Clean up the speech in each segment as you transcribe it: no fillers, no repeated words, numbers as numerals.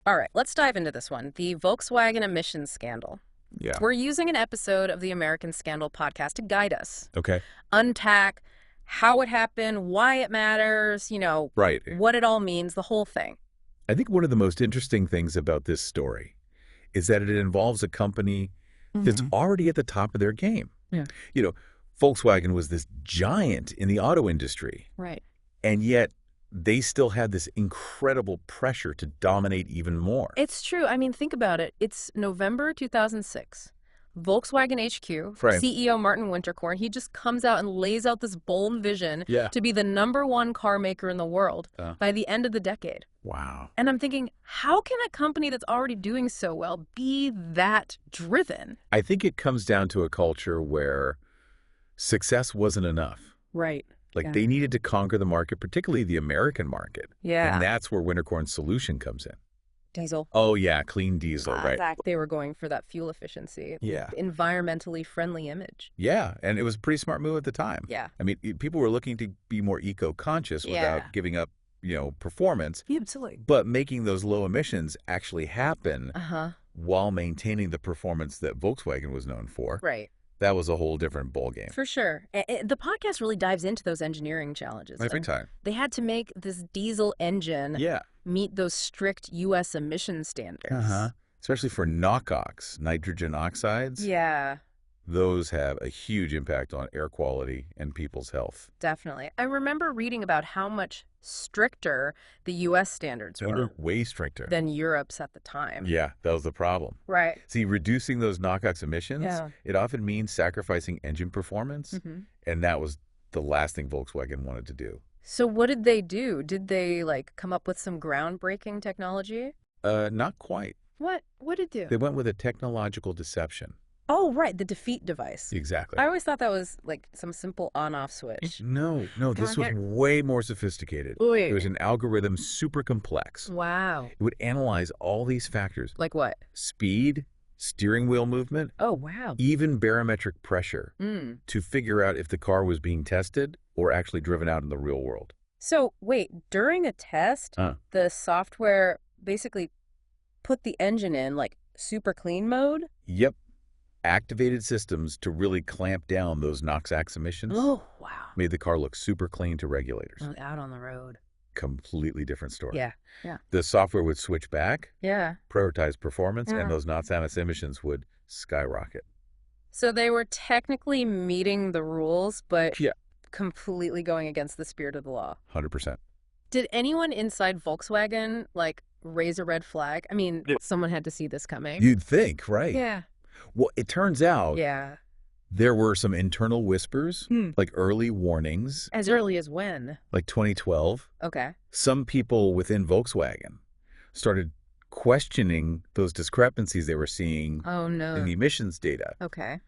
All right, let's dive into this one. The Volkswagen emissions scandal. Yeah. We're using an episode of the American Scandal podcast to guide us, Okay. unpack how it happened, why it matters, Right. what it all means, the whole thing. I think one of the most interesting things about this story is that it involves a company that's already at the top of their game. Yeah. You know, Volkswagen was this giant in the auto industry, Right. and yet they still had this incredible pressure to dominate even more. It's true. I mean, think about it. It's November 2006. Volkswagen HQ, Right. CEO Martin Winterkorn, he just comes out and lays out this bold vision Yeah. to be the #1 car maker in the world Uh. by the end of the decade. Wow. And I'm thinking, how can a company that's already doing so well be that driven? I think it comes down to a culture where success wasn't enough. Right. Like Yeah. they needed to conquer the market, particularly the American market. Yeah. And that's where Winterkorn's solution comes in. Diesel. Oh, yeah, clean diesel, right? They were going for that fuel efficiency, Yeah. environmentally friendly image. Yeah, and it was a pretty smart move at the time. Yeah. I mean, people were looking to be more eco-conscious Yeah. without giving up, performance, Yeah, absolutely. but making those low emissions actually happen Uh-huh. while maintaining the performance that Volkswagen was known for. Right. That was a whole different ballgame. For sure. The podcast really dives into those engineering challenges. Every time. They had to make this diesel engine Yeah. meet those strict U.S. emission standards. Uh-huh. Especially for NOx, nitrogen oxides. Yeah, Those have a huge impact on air quality and people's health. definitely. I remember reading about how much stricter the U.S. standards They were were way stricter. than Europe's at the time. Yeah, that was the problem. Right. See, reducing those NOx emissions, Yeah. it often means sacrificing engine performance, hmm and that was the last thing Volkswagen wanted to do. So what did they do? Did they, come up with some groundbreaking technology? Not quite. What? What did they They do? went with a technological deception. Oh, right, the defeat device. Exactly. I always thought that was, some simple on-off switch. No, this was Okay. way more sophisticated. Wait. It was an algorithm super complex. Wow. It would analyze all these factors: Like what? speed, steering wheel movement, Oh, wow. even barometric pressure, Mm. to figure out if the car was being tested or actually driven out in the real world. So, wait, during a test, the software basically put the engine in, super clean mode? Yep. Activated systems to really clamp down those NOx emissions. Oh, wow. Made the car look super clean to regulators. Out on the road. Completely different story. Yeah. The software would switch back, Yeah. prioritize performance, Yeah. and those NOx emissions would skyrocket. So they were technically meeting the rules, but Yeah. completely going against the spirit of the law. 100%. Did anyone inside Volkswagen, raise a red flag? I mean, Yeah. someone had to see this coming. You'd think, right? Yeah. Well, it turns out Yeah. there were some internal whispers, Hmm. like early warnings, As early as when? like 2012. Okay. Some people within Volkswagen started questioning those discrepancies they were seeing Oh, no. in the emissions data. Okay.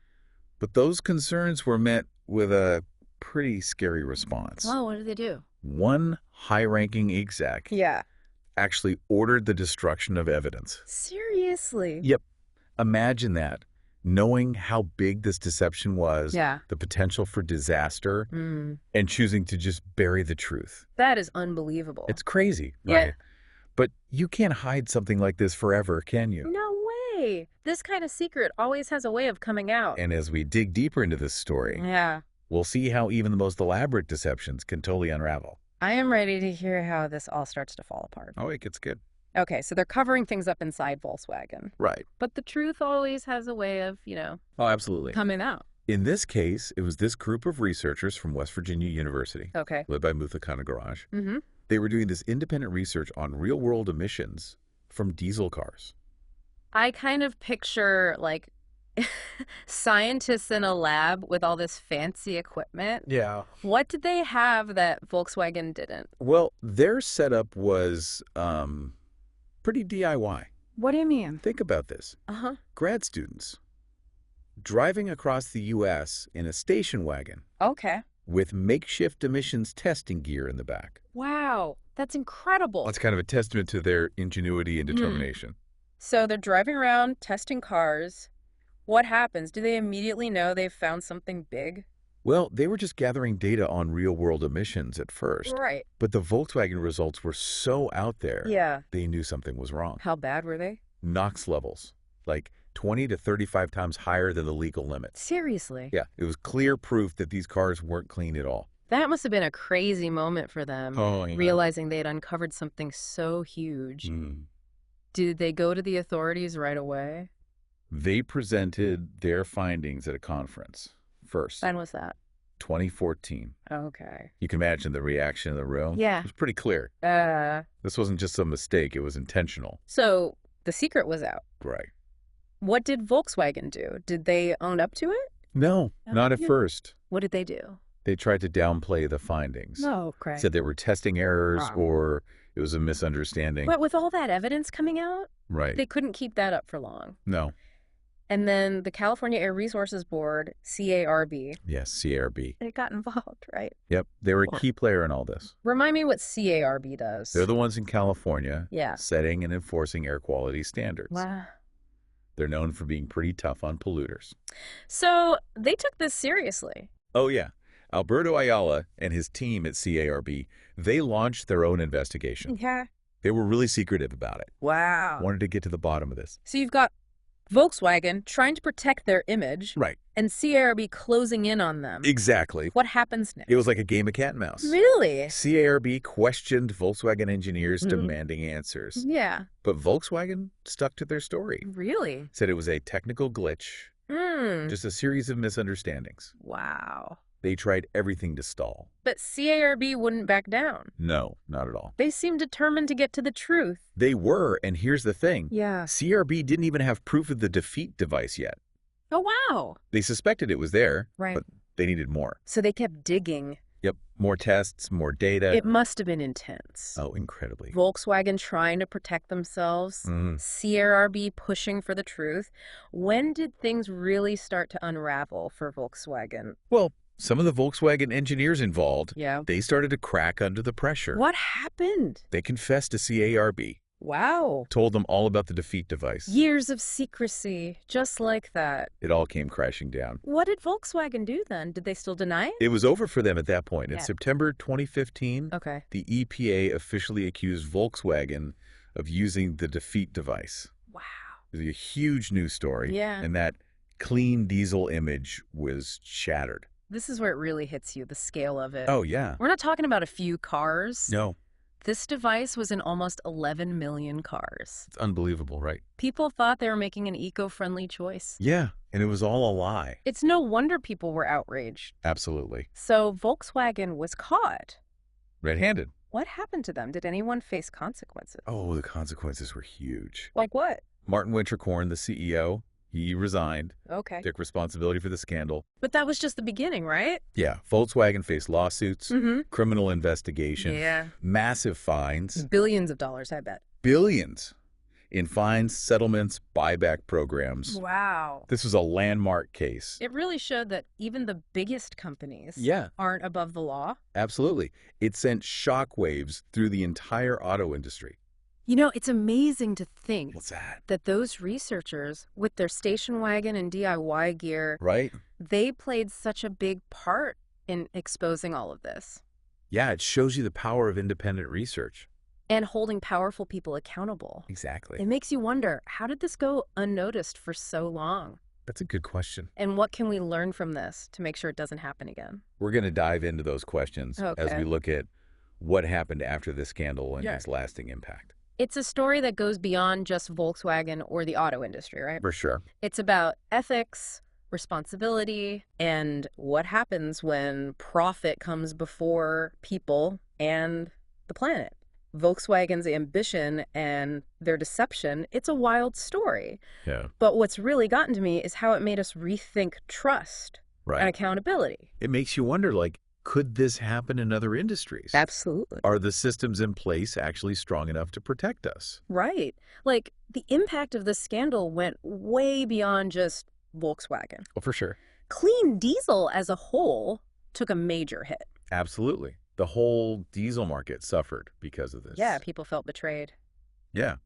But those concerns were met with a pretty scary response. Oh, what did they do? One high-ranking exec Yeah. actually ordered the destruction of evidence. Seriously? Yep. Imagine that. Knowing how big this deception was, Yeah. the potential for disaster, Mm. and choosing to just bury the truth. That is unbelievable. It's crazy, Yeah. right? But you can't hide something like this forever, can you? No way. This kind of secret always has a way of coming out. And as we dig deeper into this story, Yeah. we'll see how even the most elaborate deceptions can totally unravel. I am ready to hear how this all starts to fall apart. Oh, it gets good. Okay, so they're covering things up inside Volkswagen. Right. But the truth always has a way of, Oh, absolutely. coming out. In this case, it was this group of researchers from West Virginia University, Okay. led by Mutha Garage. Mm-hmm. They were doing this independent research on real-world emissions from diesel cars. I kind of picture, scientists in a lab with all this fancy equipment. Yeah. What did they have that Volkswagen didn't? Well, their setup was pretty DIY. What do you mean? Think about this. Uh-huh. Grad students driving across the U.S. in a station wagon Okay. with makeshift emissions testing gear in the back. Wow. That's incredible. That's kind of a testament to their ingenuity and determination. So they're driving around testing cars. What happens? Do they immediately know they've found something big? Well, they were just gathering data on real-world emissions at first. Right. But the Volkswagen results were so out there, Yeah. they knew something was wrong. How bad were they? NOx levels, like 20 to 35 times higher than the legal limits. Seriously? Yeah, it was clear proof that these cars weren't clean at all. That must have been a crazy moment for them, Oh, yeah. realizing they had uncovered something so huge. Did they go to the authorities right away? They presented their findings at a conference first. When was that? 2014. Okay. You can imagine the reaction in the room. Yeah. It was pretty clear. This wasn't just a mistake. It was intentional. So the secret was out. Right. What did Volkswagen do? Did they own up to it? No, not at first. What did they do? They tried to downplay the findings. No, okay. Said they were testing errors or it was a misunderstanding. But with all that evidence coming out, Right. they couldn't keep that up for long. No. And then the California Air Resources Board, CARB. Yes, CARB. They got involved, right? Yep. They were a key player in all this. Remind me what CARB does. They're the ones in California Yeah. setting and enforcing air quality standards. Wow. They're known for being pretty tough on polluters. So they took this seriously. Oh, yeah. Alberto Ayala and his team at CARB, they launched their own investigation. Yeah. They were really secretive about it. Wow. Wanted to get to the bottom of this. So you've got Volkswagen trying to protect their image. Right. And CARB closing in on them. Exactly. What happens next? It was like a game of cat and mouse. Really? CARB questioned Volkswagen engineers demanding answers. Yeah. But Volkswagen stuck to their story. Really? Said it was a technical glitch, just a series of misunderstandings. Wow. They tried everything to stall. But CARB wouldn't back down. No, not at all. They seemed determined to get to the truth. They were, and here's the thing. Yeah. CRB didn't even have proof of the defeat device yet. Oh, wow. They suspected it was there, Right. but they needed more. So they kept digging. Yep, more tests, more data. It must have been intense. Oh, incredibly. Volkswagen trying to protect themselves, CRB pushing for the truth. When did things really start to unravel for Volkswagen? Well, some of the Volkswagen engineers involved, Yeah. they started to crack under the pressure. What happened? They confessed to CARB, Wow. told them all about the defeat device. Years of secrecy, just like that. It all came crashing down. What did Volkswagen do then? Did they still deny it? It was over for them at that point. In Yeah. September 2015, Okay. the EPA officially accused Volkswagen of using the defeat device. Wow. It was a huge news story. Yeah. And that clean diesel image was shattered. This is where it really hits you, the scale of it. Oh, yeah. We're not talking about a few cars. No, This device was in almost 11 million cars. it's unbelievable, right? People thought they were making an eco-friendly choice. Yeah, and it was all a lie. It's no wonder people were outraged. Absolutely. So Volkswagen was caught. Red-handed. What happened to them? Did anyone face consequences? Oh, the consequences were huge. Like what? Martin Winterkorn, the CEO, he resigned, Okay. took responsibility for the scandal. But that was just the beginning, right? Yeah, Volkswagen faced lawsuits, Mm-hmm. criminal investigation, Yeah. massive fines, Billions of dollars, I bet. billions in fines, settlements, buyback programs. Wow. This was a landmark case. It really showed that even the biggest companies Yeah, aren't above the law. absolutely. It sent shockwaves through the entire auto industry. You know, it's amazing to think What's that? that those researchers, with their station wagon and DIY gear, Right? they played such a big part in exposing all of this Yeah, it shows you the power of independent research. and holding powerful people accountable. Exactly. It makes you wonder, how did this go unnoticed for so long? That's a good question. And what can we learn from this to make sure it doesn't happen again? We're going to dive into those questions as Okay. we look at what happened after this scandal and Yeah. its lasting impact. It's a story that goes beyond just Volkswagen or the auto industry, right? For sure. It's about ethics, responsibility, and what happens when profit comes before people and the planet. Volkswagen's ambition and their deception, it's a wild story. Yeah. But what's really gotten to me is how it made us rethink trust and Right. accountability. It makes you wonder, like, could this happen in other industries? Absolutely. Are the systems in place actually strong enough to protect us? Right. Like, the impact of this scandal went way beyond just Volkswagen. Well, for sure. Clean diesel as a whole took a major hit. Absolutely. The whole diesel market suffered because of this. Yeah, people felt betrayed. Yeah.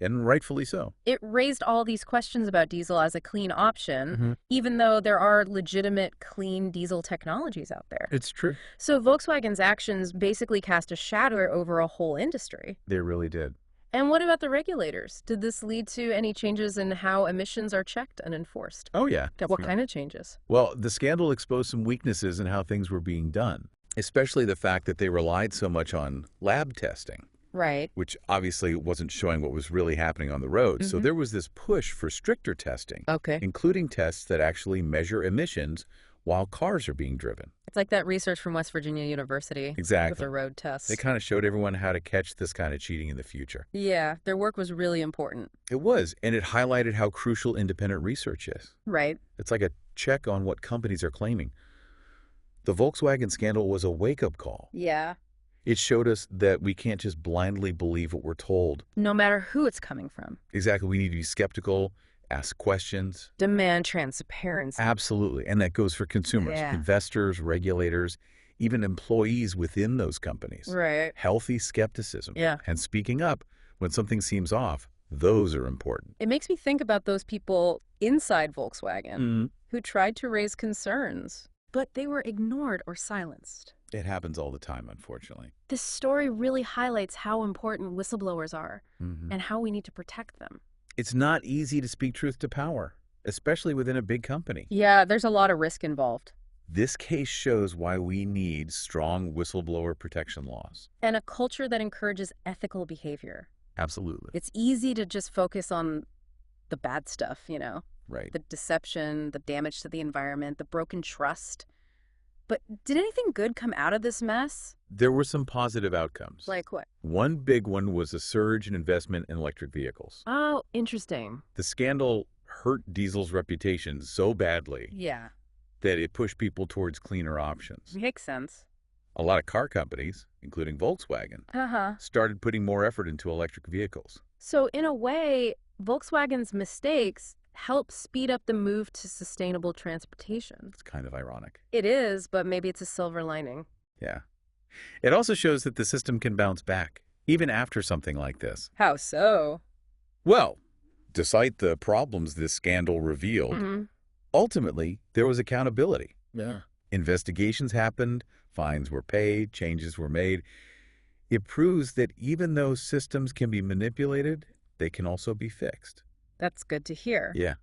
and rightfully so. It raised all these questions about diesel as a clean option, Mm-hmm. even though there are legitimate clean diesel technologies out there. It's true. So Volkswagen's actions basically cast a shadow over a whole industry. They really did. And what about the regulators? Did this lead to any changes in how emissions are checked and enforced? Oh, yeah. What kind of changes? Well, the scandal exposed some weaknesses in how things were being done, especially the fact that they relied so much on lab testing, Right. which obviously wasn't showing what was really happening on the road. So there was this push for stricter testing, Okay. including tests that actually measure emissions while cars are being driven. It's like that research from West Virginia University with Exactly. the road tests. They kind of showed everyone how to catch this kind of cheating in the future. Yeah, their work was really important. It was, and it highlighted how crucial independent research is. Right. It's like a check on what companies are claiming. The Volkswagen scandal was a wake-up call. Yeah. It showed us that we can't just blindly believe what we're told. No matter who it's coming from. Exactly. We need to be skeptical, ask questions. Demand transparency. Absolutely. And that goes for consumers, Yeah. investors, regulators, even employees within those companies. Right. Healthy skepticism. Yeah. And speaking up when something seems off, those are important. It makes me think about those people inside Volkswagen Mm. who tried to raise concerns, but they were ignored or silenced. It happens all the time, unfortunately. This story really highlights how important whistleblowers are Mhm. and how we need to protect them. It's not easy to speak truth to power, especially within a big company. Yeah, there's a lot of risk involved. This case shows why we need strong whistleblower protection laws. And a culture that encourages ethical behavior. Absolutely. It's easy to just focus on the bad stuff, Right. the deception, the damage to the environment, the broken trust. But did anything good come out of this mess? There were some positive outcomes. Like what? One big one was a surge in investment in electric vehicles. Oh, interesting. The scandal hurt diesel's reputation so badly Yeah, that it pushed people towards cleaner options. makes sense. A lot of car companies, including Volkswagen, Uh-huh. started putting more effort into electric vehicles. So in a way, Volkswagen's mistakes help speed up the move to sustainable transportation. It's kind of ironic. It is, but maybe it's a silver lining. Yeah. It also shows that the system can bounce back, even after something like this. How so? Well, despite the problems this scandal revealed, Mm-hmm. ultimately, there was accountability. Yeah. Investigations happened, fines were paid, changes were made. It proves that even though systems can be manipulated, they can also be fixed. That's good to hear. Yeah,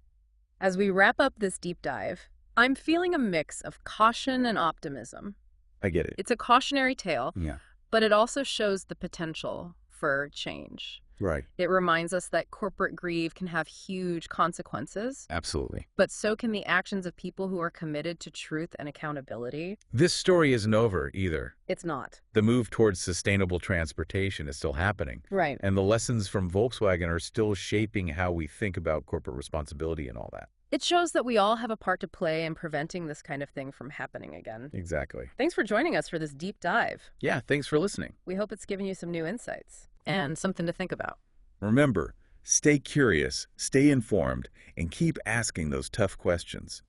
As we wrap up this deep dive, I'm feeling a mix of caution and optimism. I get it. It's a cautionary tale, Yeah, but it also shows the potential for change. right. It reminds us that corporate greed can have huge consequences, Absolutely. but so can the actions of people who are committed to truth and accountability. This story isn't over either. It's not. The move towards sustainable transportation is still happening. Right. And the lessons from Volkswagen are still shaping how we think about corporate responsibility and all that. It shows that we all have a part to play in preventing this kind of thing from happening again. Exactly. Thanks for joining us for this deep dive. Yeah, thanks for listening. We hope it's given you some new insights and something to think about. Remember, stay curious, stay informed, and keep asking those tough questions.